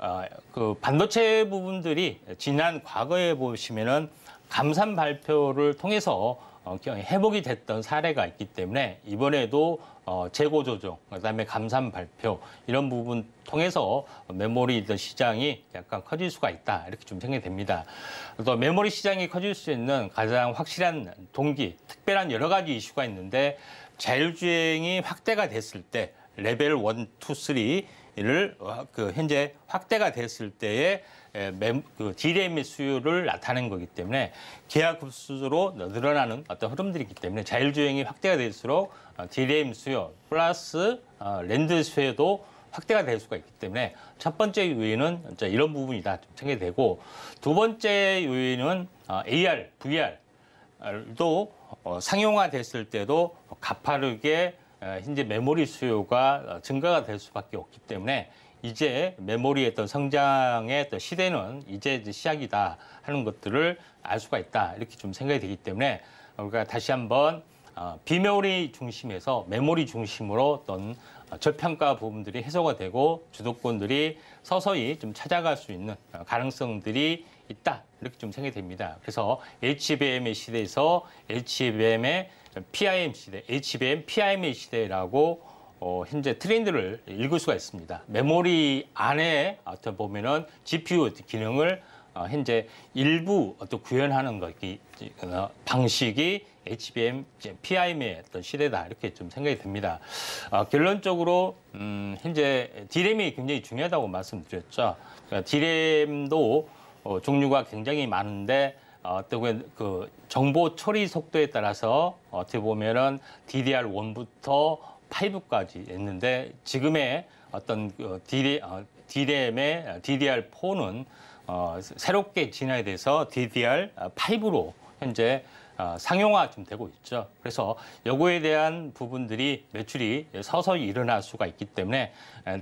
그 반도체 부분들이 지난 과거에 보시면은 감산 발표를 통해서 회복이 됐던 사례가 있기 때문에 이번에도 재고 조정, 그다음에 감산 발표 이런 부분 통해서 메모리 시장이 약간 커질 수가 있다 이렇게 좀 생각이 됩니다. 또 메모리 시장이 커질 수 있는 가장 확실한 동기, 특별한 여러 가지 이슈가 있는데 자율주행이 확대가 됐을 때 레벨 1, 2, 3를 현재 확대가 됐을 때에 그 DRAM의 수요를 나타낸 거기 때문에 기하급수로 늘어나는 어떤 흐름들이 있기 때문에 자율주행이 확대가 될수록 DRAM 수요 플러스 랜드 수요도 확대가 될 수가 있기 때문에 첫 번째 요인은 이런 부분이다 좀 생각이 되고 두 번째 요인은 AR, VR도 상용화됐을 때도 가파르게 현재 메모리 수요가 증가가 될 수밖에 없기 때문에 이제 메모리의 어떤 성장의 어떤 시대는 이제 시작이다 하는 것들을 알 수가 있다 이렇게 좀 생각이 되기 때문에 우리가 다시 한번 비메모리 중심에서 메모리 중심으로 어떤 저평가 부분들이 해소가 되고 주도권들이 서서히 좀 찾아갈 수 있는 가능성들이 있다 이렇게 좀 생각이 됩니다. 그래서 HBM의 시대에서 HBM의 PIM 시대, HBM PIM의 시대라고 현재 트렌드를 읽을 수가 있습니다. 메모리 안에 어떤 보면은 GPU 기능을 현재 일부 어떤 구현하는 방식이 HBM, PIM의 어떤 시대다 이렇게 좀 생각이 듭니다. 결론적으로 현재 DRAM이 굉장히 중요하다고 말씀드렸죠. 그러니까 DRAM도 종류가 굉장히 많은데 어떤 그 정보 처리 속도에 따라서 어떻게 보면은 DDR1부터 5까지 있는데 지금의 어떤 DRAM의 DDR4는 새롭게 진화에 돼서 DDR5로 현재 상용화 좀 되고 있죠. 그래서 요거에 대한 부분들이 매출이 서서히 일어날 수가 있기 때문에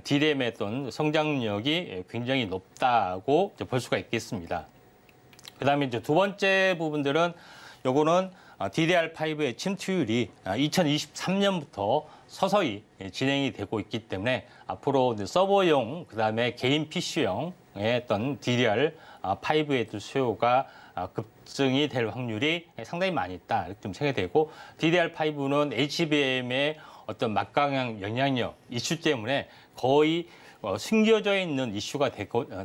DRAM의 어떤 성장력이 굉장히 높다고 볼 수가 있겠습니다. 그다음에 이제 두 번째 부분들은 요거는 DDR5의 침투율이 2023년부터 서서히 진행이 되고 있기 때문에 앞으로 서버용 그다음에 개인 PC용의 어떤 DDR5의 수요가 급증이 될 확률이 상당히 많이 있다 이렇게 좀 생각이 되고 DDR5는 HBM의 어떤 막강한 영향력 이슈 때문에 거의 숨겨져 있는 이슈가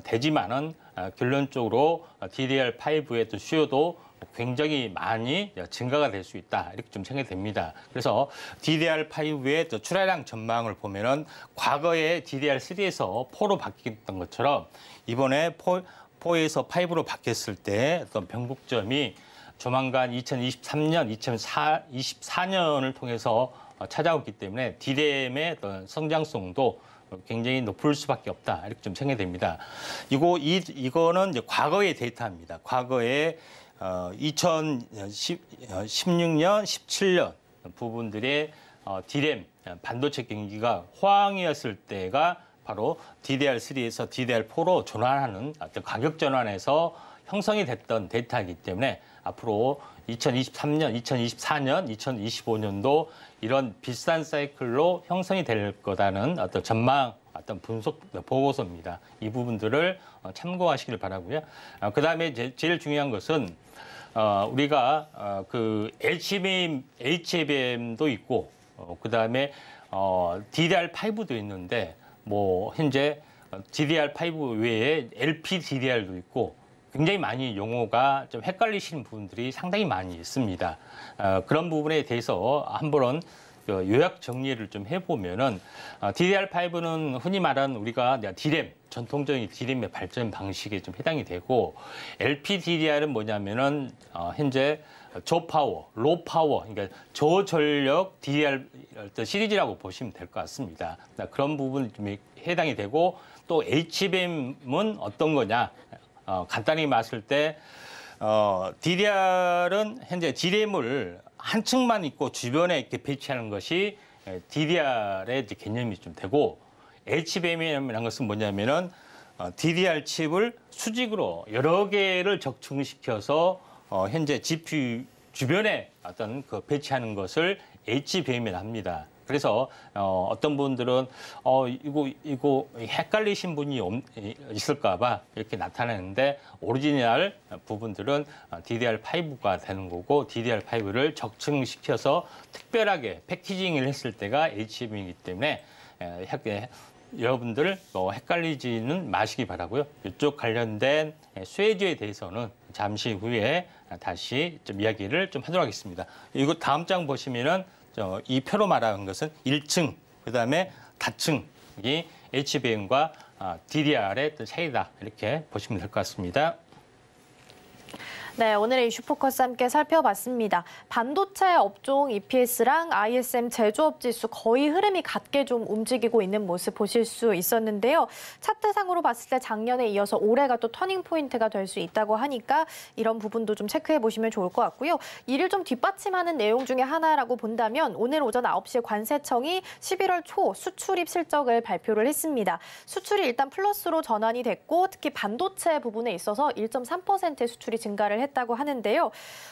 되지만은 결론적으로 DDR5의 또 수요도 굉장히 많이 증가가 될 수 있다 이렇게 좀 생각이 됩니다. 그래서 DDR5의 또 출하량 전망을 보면은 과거에 DDR3에서 4로 바뀌었던 것처럼 이번에 4에서 5로 바뀌었을 때 어떤 변곡점이 조만간 2023년, 2024년을 통해서 찾아오기 때문에 DRAM의 어떤 성장성도 굉장히 높을 수밖에 없다 이렇게 좀 생각이 됩니다. 이거는 이제 과거의 데이터입니다. 과거에 2016년, 17년 부분들의 DRAM 반도체 경기가 호황이었을 때가 바로 DDR3에서 DDR4로 전환하는 어떤 가격 전환에서 형성이 됐던 데이터이기 때문에 앞으로 2023년, 2024년, 2025년도 이런 비슷한 사이클로 형성이 될 거다는 어떤 전망, 어떤 분석 보고서입니다. 이 부분들을 참고하시길 바라고요. 그다음에 제일 중요한 것은 우리가 그 HBM도 있고 그다음에 DDR5도 있는데 뭐 현재 DDR5 외에 LPDDR도 있고 굉장히 많이 용어가 좀 헷갈리시는 부분들이 상당히 많이 있습니다. 그런 부분에 대해서 한번 요약 정리를 좀 해보면은 DDR5는 흔히 말하는 우리가 D램, 전통적인 D램의 발전 방식에 좀 해당이 되고 LPDDR은 뭐냐면은 현재 저파워, 로파워, 그러니까 저전력 DDR 시리즈라고 보시면 될 것 같습니다. 그런 부분이 좀 해당이 되고 또 HBM은 어떤 거냐? 간단히 말했을 때 DDR은 현재 D램을 한 층만 있고 주변에 이렇게 배치하는 것이 DDR의 개념이 좀 되고 HBM이라는 것은 뭐냐면은 DDR 칩을 수직으로 여러 개를 적중시켜서 현재 GPU 주변에 어떤 배치하는 것을 HBM이라 합니다. 그래서 어떤 분들은 이거 헷갈리신 분이 있을까봐 이렇게 나타내는데 오리지널 부분들은 DDR5가 되는 거고 DDR5를 적층시켜서 특별하게 패키징을 했을 때가 HBM이기 때문에 여러분들 헷갈리지는 마시기 바라고요. 이쪽 관련된 수혜주에 대해서는 잠시 후에 다시 좀 이야기를 좀 하도록 하겠습니다. 이거 다음 장 보시면은 이 표로 말하는 것은 1층, 그다음에 다층이 HBM과 DDR의 차이다. 이렇게 보시면 될 것 같습니다. 네, 오늘의 이슈 포커스 함께 살펴봤습니다. 반도체 업종 EPS랑 ISM 제조업 지수 거의 흐름이 같게 좀 움직이고 있는 모습 보실 수 있었는데요. 차트상으로 봤을 때 작년에 이어서 올해가 또 터닝 포인트가 될 수 있다고 하니까 이런 부분도 좀 체크해 보시면 좋을 것 같고요. 이를 좀 뒷받침하는 내용 중에 하나라고 본다면 오늘 오전 9시에 관세청이 11월 초 수출입 실적을 발표를 했습니다. 수출이 일단 플러스로 전환이 됐고 특히 반도체 부분에 있어서 1.3%의 수출이 증가를 했다고 하는데요.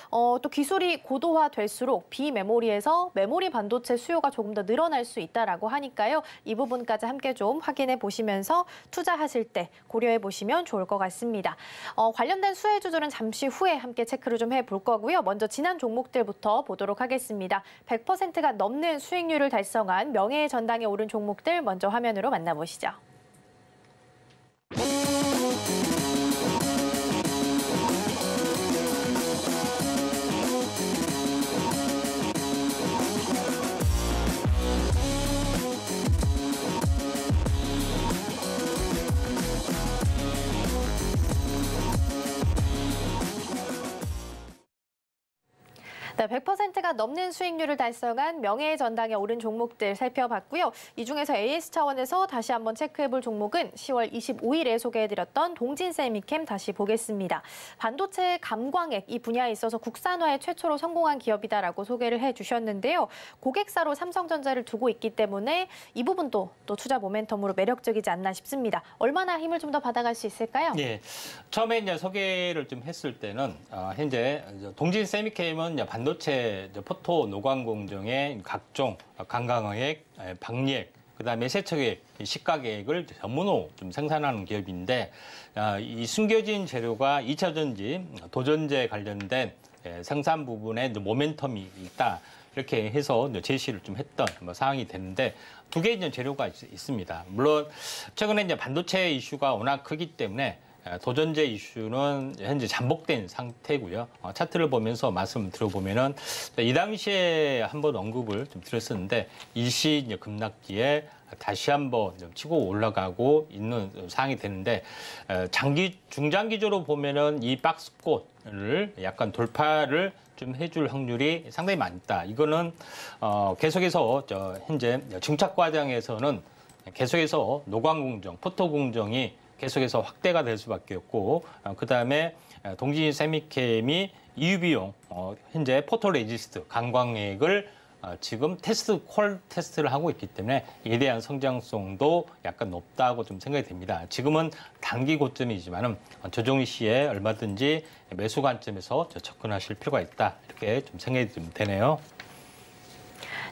또 기술이 고도화될수록 비메모리에서 메모리 반도체 수요가 조금 더 늘어날 수 있다라고 하니까요. 이 부분까지 함께 좀 확인해 보시면서 투자하실 때 고려해 보시면 좋을 것 같습니다. 관련된 수혜주들은 잠시 후에 함께 체크를 좀 해볼 거고요. 먼저 지난 종목들부터 보도록 하겠습니다. 100%가 넘는 수익률을 달성한 명예의 전당에 오른 종목들 먼저 화면으로 만나보시죠. 네, 100%가 넘는 수익률을 달성한 명예의 전당에 오른 종목들 살펴봤고요. 이 중에서 AS 차원에서 다시 한번 체크해볼 종목은 10월 25일에 소개해드렸던 동진세미캠 다시 보겠습니다. 반도체 감광액 이 분야에 있어서 국산화에 최초로 성공한 기업이다라고 소개를 해주셨는데요. 고객사로 삼성전자를 두고 있기 때문에 이 부분도 또 투자 모멘텀으로 매력적이지 않나 싶습니다. 얼마나 힘을 좀 더 받아갈 수 있을까요? 네, 처음에 이제 소개를 좀 했을 때는 현재 동진세미캠은 반도체 포토 노광 공정의 각종 강광액, 박리액, 그다음에 세척액, 식각액을 전문으로 좀 생산하는 기업인데 이 숨겨진 재료가 2차 전지, 도전제 관련된 생산 부분에 모멘텀이 있다. 이렇게 해서 제시를 좀 했던 사항이 되는데 두 개의 재료가 있습니다. 물론 최근에 이제 반도체 이슈가 워낙 크기 때문에 도전제 이슈는 현재 잠복된 상태고요. 차트를 보면서 말씀 들어보면은 이 당시에 한번 언급을 좀 드렸었는데 일시 급락기에 다시 한번 좀 치고 올라가고 있는 상황이 되는데 중장기적으로 보면은 이 박스권을 약간 돌파를 좀 해줄 확률이 상당히 많다. 이거는 계속해서 현재 증착 과정에서는 계속해서 노광공정, 포토공정이 계속해서 확대가 될 수밖에 없고 그다음에 동진세미캠이 EUV용 현재 포토레지스트 강광액을 지금 콜 테스트를 하고 있기 때문에 이에 대한 성장성도 약간 높다고 좀 생각이 됩니다. 지금은 단기 고점이지만은 조정희 시에 얼마든지 매수 관점에서 접근하실 필요가 있다. 이렇게 좀 생각이 좀 되네요.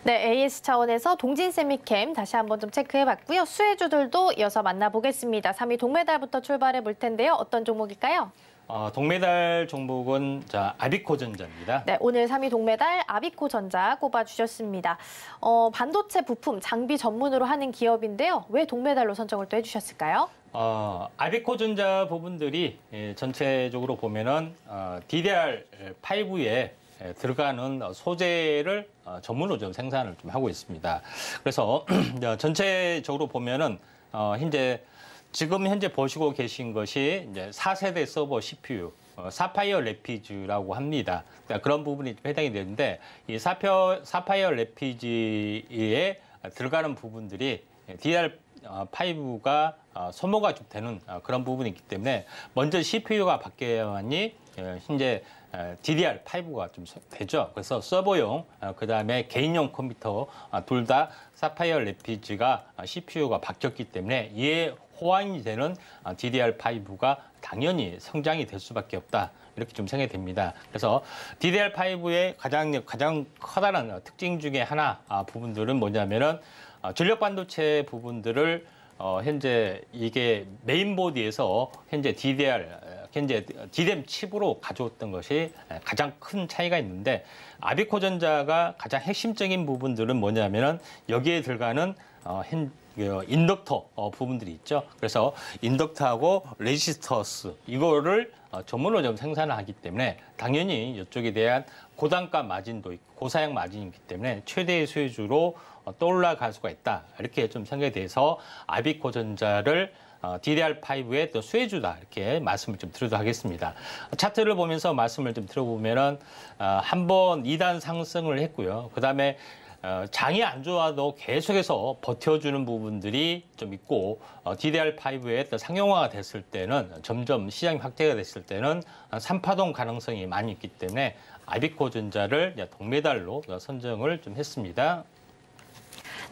네, AS 차원에서 동진세미캠 다시 한번 좀 체크해봤고요. 수혜주들도 이어서 만나보겠습니다. 3위 동메달부터 출발해 볼 텐데요. 어떤 종목일까요? 동메달 종목은 아비코전자입니다. 네, 오늘 3위 동메달 아비코전자 꼽아주셨습니다. 반도체 부품, 장비 전문으로 하는 기업인데요. 왜 동메달로 선정을 또 해주셨을까요? 아비코전자 부분들이 전체적으로 보면은 DDR5에 들어가는 소재를 전문으로 좀 생산을 좀 하고 있습니다. 그래서 전체적으로 보면은 지금 현재 보시고 계신 것이 이제 4세대 서버 CPU, 사파이어 레피즈라고 합니다. 그러니까 그런 부분이 해당이 되는데 이 사파이어 레피즈에 들어가는 부분들이 DDR5가 소모가 좀 되는 그런 부분이 있기 때문에 먼저 CPU가 바뀌어야만이 현재 DDR5가 좀 되죠. 그래서 서버용, 그다음에 개인용 컴퓨터 둘 다 사파이어 레피즈가 CPU가 바뀌었기 때문에 이에 호환이 되는 DDR5가 당연히 성장이 될 수밖에 없다. 이렇게 좀 생각이 됩니다. 그래서 DDR5의 가장 커다란 특징 중에 하나 부분들은 뭐냐면은 전력 반도체 부분들을 현재 이게 메인보드에서 현재 DRAM 칩으로 가져왔던 것이 가장 큰 차이가 있는데 아비코전자가 가장 핵심적인 부분들은 뭐냐면은 여기에 들어가는 인덕터 부분들이 있죠. 그래서 인덕터하고 레지스터스 이거를 전문으로 좀 생산을 하기 때문에 당연히 이쪽에 대한 고단가 마진도 있고 고사양 마진이 있기 때문에 최대의 수혜주로 떠올라갈 수가 있다. 이렇게 좀 생각이 돼서 아비코전자를 DDR5의 또 수혜주다 이렇게 말씀을 좀 드리도록 하겠습니다. 차트를 보면서 말씀을 좀 들어보면은 한번 2단 상승을 했고요. 그다음에 장이 안 좋아도 계속해서 버텨주는 부분들이 좀 있고 DDR5의 또 상용화가 됐을 때는 점점 시장이 확대가 됐을 때는 3파동 가능성이 많이 있기 때문에 아비코전자를 동메달로 선정을 좀 했습니다.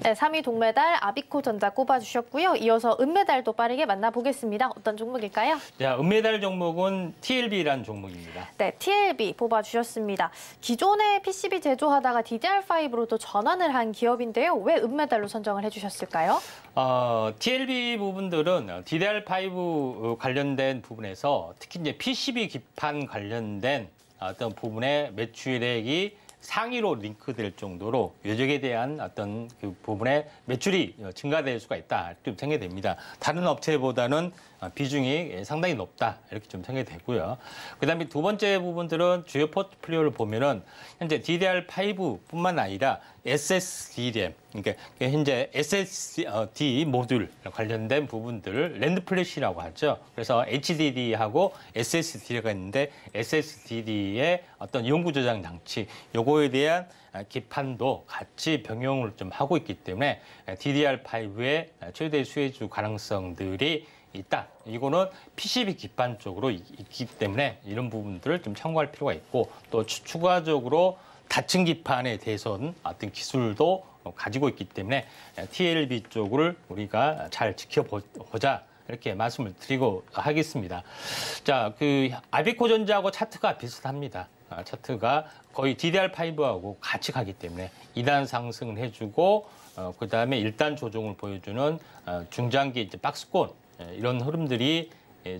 네, 3위 동메달 아비코전자 꼽아주셨고요. 이어서 은메달도 빠르게 만나보겠습니다. 어떤 종목일까요? 자, 은메달 종목은 TLB라는 종목입니다. 네, TLB 뽑아주셨습니다. 기존의 PCB 제조하다가 DDR5로 또 전환을 한 기업인데요. 왜 은메달로 선정을 해주셨을까요? TLB 부분들은 DDR5 관련된 부분에서 특히 이제 PCB 기판 관련된 어떤 부분의 매출액이 상위로 링크될 정도로 요적에 대한 어떤 그 부분의 매출이 증가될 수가 있다 이렇게 좀 생각이 됩니다. 다른 업체보다는 비중이 상당히 높다 이렇게 좀 생각이 되고요. 그다음에 두 번째 부분들은 주요 포트폴리오를 보면은 현재 DDR5뿐만 아니라 SSD램 그러니까 현재 SSD 모듈 관련된 부분들을 랜드 플래시라고 하죠. 그래서 HDD하고 SSD가 있는데 SSD의 어떤 연구 저장 장치 요거에 대한 기판도 같이 병용을 좀 하고 있기 때문에 DDR5의 최대 수혜주 가능성들이 있다. 이거는 PCB 기판 쪽으로 있기 때문에 이런 부분들을 좀 참고할 필요가 있고 또 추가적으로 다층 기판에 대해서는 어떤 기술도 가지고 있기 때문에 TLB 쪽을 우리가 잘 지켜보자. 이렇게 말씀을 드리고 하겠습니다. 자, 그 아비코전자하고 차트가 비슷합니다. 차트가 거의 DDR5하고 같이 가기 때문에 2단 상승을 해주고 그다음에 1단 조정을 보여주는 중장기 이제 박스권 이런 흐름들이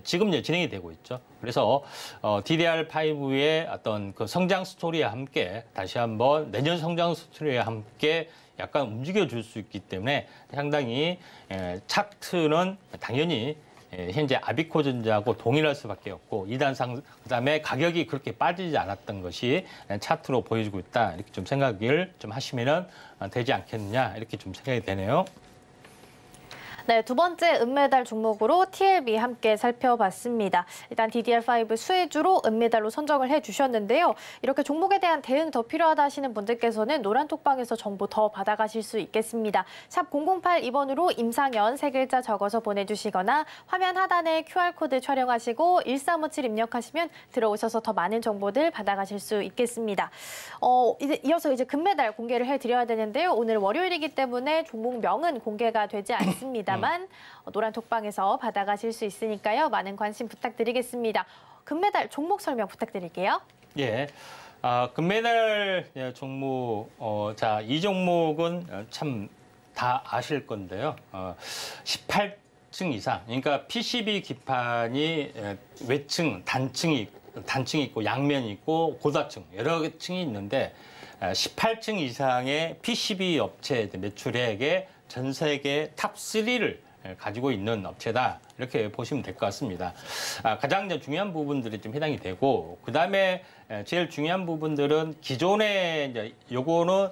지금 진행이 되고 있죠. 그래서 DDR5의 어떤 그 성장 스토리와 함께 다시 한번 내년 성장 스토리와 함께 약간 움직여줄 수 있기 때문에 상당히 차트는 당연히 현재 아비코전자하고 동일할 수밖에 없고 2단 상승 그다음에 가격이 그렇게 빠지지 않았던 것이 차트로 보여주고 있다 이렇게 좀 생각을 좀 하시면은 되지 않겠느냐 이렇게 좀 생각이 되네요. 네, 두 번째 은메달 종목으로 TLB 함께 살펴봤습니다. 일단 DDR5 수혜주로 은메달로 선정을 해주셨는데요. 이렇게 종목에 대한 대응 더 필요하다 하시는 분들께서는 노란톡방에서 정보 더 받아가실 수 있겠습니다. 샵 008-2번으로 임상현 세 글자 적어서 보내주시거나 화면 하단에 QR코드 촬영하시고 1357 입력하시면 들어오셔서 더 많은 정보들 받아가실 수 있겠습니다. 이어서 이제 금메달 공개를 해드려야 되는데요. 오늘 월요일이기 때문에 종목명은 공개가 되지 않습니다. 노란 톡방에서 받아가실 수 있으니까요. 많은 관심 부탁드리겠습니다. 금메달 종목 설명 부탁드릴게요. 예, 금메달 종목, 자, 이 종목은 참 다 아실 건데요. 18층 이상, 그러니까 PCB 기판이 외층, 단층이 있고 양면이 있고 고다층 여러 층이 있는데 18층 이상의 PCB 업체 매출액의 전 세계 탑3를 가지고 있는 업체다 이렇게 보시면 될 것 같습니다. 가장 중요한 부분들이 좀 해당이 되고 그다음에 제일 중요한 부분들은 기존의 이제 요거는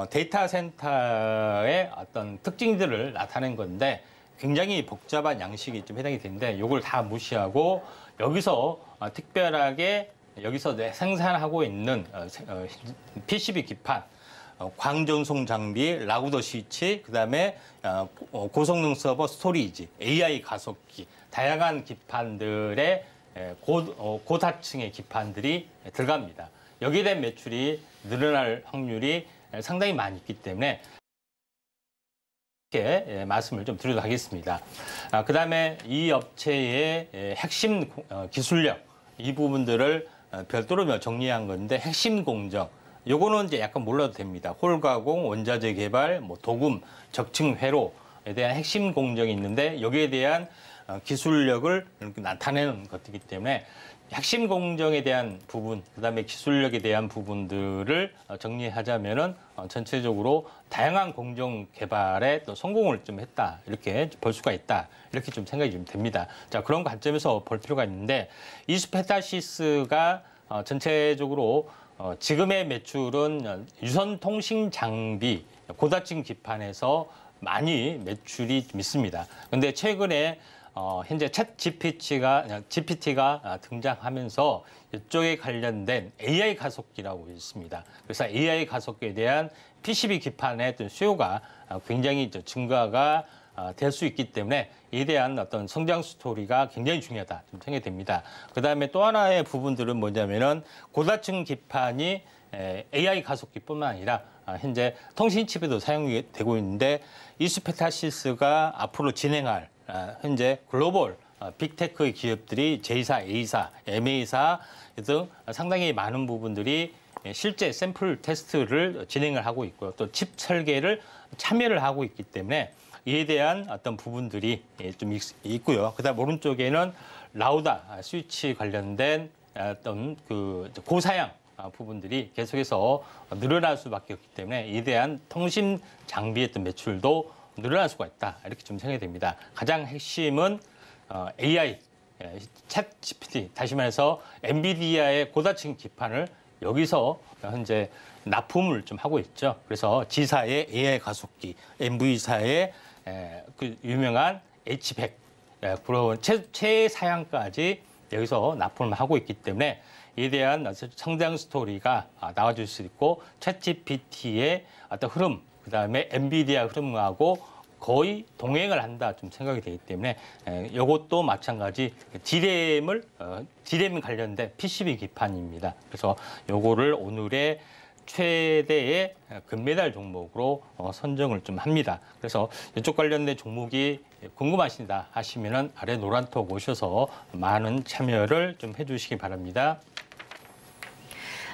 데이터 센터의 어떤 특징들을 나타낸 건데 굉장히 복잡한 양식이 좀 해당이 되는데 요걸 다 무시하고 여기서 특별하게 여기서 생산하고 있는 PCB 기판, 광전송 장비, 라우더 스위치, 그다음에 고성능 서버 스토리지, AI 가속기, 다양한 기판들의 고다층의 기판들이 들어갑니다. 여기에 대한 매출이 늘어날 확률이 상당히 많이 있기 때문에 이렇게 말씀을 좀 드리도록 하겠습니다. 그다음에 이 업체의 핵심 기술력 이 부분들을 별도로 정리한 건데 핵심 공정 요거는 이제 약간 몰라도 됩니다. 홀 가공, 원자재 개발, 도금, 적층 회로에 대한 핵심 공정이 있는데 여기에 대한 기술력을 나타내는 것이기 때문에 핵심 공정에 대한 부분, 그다음에 기술력에 대한 부분들을 정리하자면은 전체적으로 다양한 공정 개발에 또 성공을 좀 했다 이렇게 볼 수가 있다 이렇게 좀 생각이 좀 됩니다. 자 그런 관점에서 볼 필요가 있는데 이스페타시스가 전체적으로 지금의 매출은 유선 통신 장비 고다층 기판에서 많이 매출이 좀 있습니다. 그런데 최근에 현재 챗 GPT가 등장하면서 이쪽에 관련된 AI 가속기라고 있습니다. 그래서 AI 가속기에 대한 PCB 기판의 어떤 수요가 굉장히 증가가 될 수 있기 때문에 이에 대한 어떤 성장 스토리가 굉장히 중요하다 좀 생각이 됩니다. 그다음에 또 하나의 부분들은 뭐냐면은 고다층 기판이 AI 가속기뿐만 아니라 현재 통신 칩에도 사용이 되고 있는데 이스페타시스가 앞으로 진행할 현재 글로벌 빅테크 기업들이 J사, A사, MA사 등 상당히 많은 부분들이 실제 샘플 테스트를 진행을 하고 있고요. 또 칩 설계를 참여를 하고 있기 때문에 이에 대한 어떤 부분들이 좀 있고요. 그다음 오른쪽에는 라우더 스위치 관련된 어떤 그 고사양 부분들이 계속해서 늘어날 수밖에 없기 때문에 이에 대한 통신 장비의 어떤 매출도 늘어날 수가 있다. 이렇게 좀 생각이 됩니다. 가장 핵심은 AI, 챗 GPT, 다시 말해서 엔비디아의 고다층 기판을 여기서 현재 납품을 좀 하고 있죠. 그래서 G사의 AI 가속기, MV사의 그 유명한 H100 그런 최사양까지 여기서 납품을 하고 있기 때문에 이에 대한 성장 스토리가 나와줄 수 있고 챗GPT의 어떤 흐름, 그다음에 엔비디아 흐름하고 거의 동행을 한다 좀 생각이 되기 때문에 이것도 마찬가지 디램 관련된 PCB 기판입니다. 그래서 요거를 오늘의 최대의 금메달 종목으로 선정을 좀 합니다. 그래서 이쪽 관련된 종목이 궁금하시다 하시면은 아래 노란톡 오셔서 많은 참여를 좀 해주시기 바랍니다.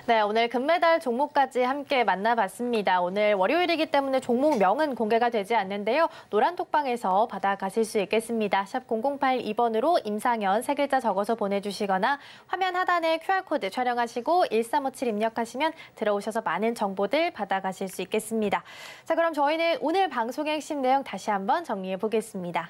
네, 오늘 금메달 종목까지 함께 만나봤습니다. 오늘 월요일이기 때문에 종목명은 공개가 되지 않는데요. 노란톡방에서 받아가실 수 있겠습니다. 샵 0082번으로 임상현 세 글자 적어서 보내주시거나 화면 하단에 QR코드 촬영하시고 1357 입력하시면 들어오셔서 많은 정보들 받아가실 수 있겠습니다. 자, 그럼 저희는 오늘 방송의 핵심 내용 다시 한번 정리해 보겠습니다.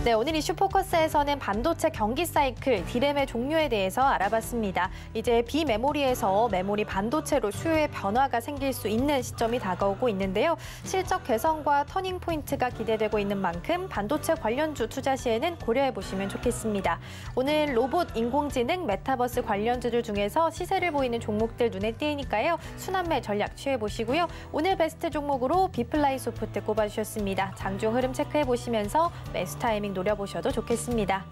네, 오늘 이슈 포커스에서는 반도체 경기 사이클, 디램의 종류에 대해서 알아봤습니다. 이제 비메모리에서 메모리 반도체로 수요의 변화가 생길 수 있는 시점이 다가오고 있는데요. 실적 개선과 터닝 포인트가 기대되고 있는 만큼 반도체 관련주 투자 시에는 고려해 보시면 좋겠습니다. 오늘 로봇, 인공지능, 메타버스 관련주들 중에서 시세를 보이는 종목들 눈에 띄니까요. 순환매 전략 취해 보시고요. 오늘 베스트 종목으로 비플라이 소프트 꼽아주셨습니다. 장중 흐름 체크해 보시면서 매수 타이밍 노려보셔도 좋겠습니다.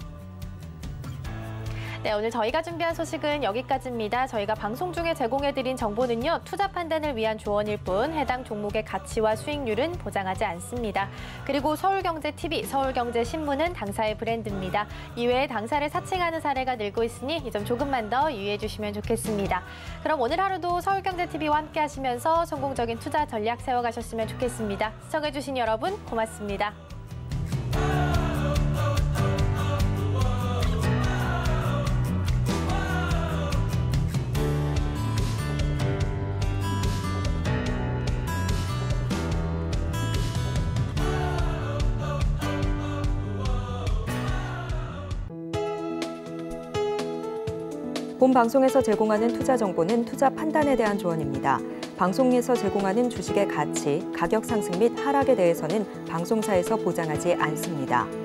네, 오늘 저희가 준비한 소식은 여기까지입니다. 저희가 방송 중에 제공해드린 정보는요. 투자 판단을 위한 조언일 뿐 해당 종목의 가치와 수익률은 보장하지 않습니다. 그리고 서울경제TV, 서울경제신문은 당사의 브랜드입니다. 이외에 당사를 사칭하는 사례가 늘고 있으니 이 점 조금만 더 유의해 주시면 좋겠습니다. 그럼 오늘 하루도 서울경제TV와 함께 하시면서 성공적인 투자 전략 세워가셨으면 좋겠습니다. 시청해주신 여러분 고맙습니다. 본 방송에서 제공하는 투자 정보는 투자 판단에 대한 조언입니다. 방송에서 제공하는 주식의 가치, 가격 상승 및 하락에 대해서는 방송사에서 보장하지 않습니다.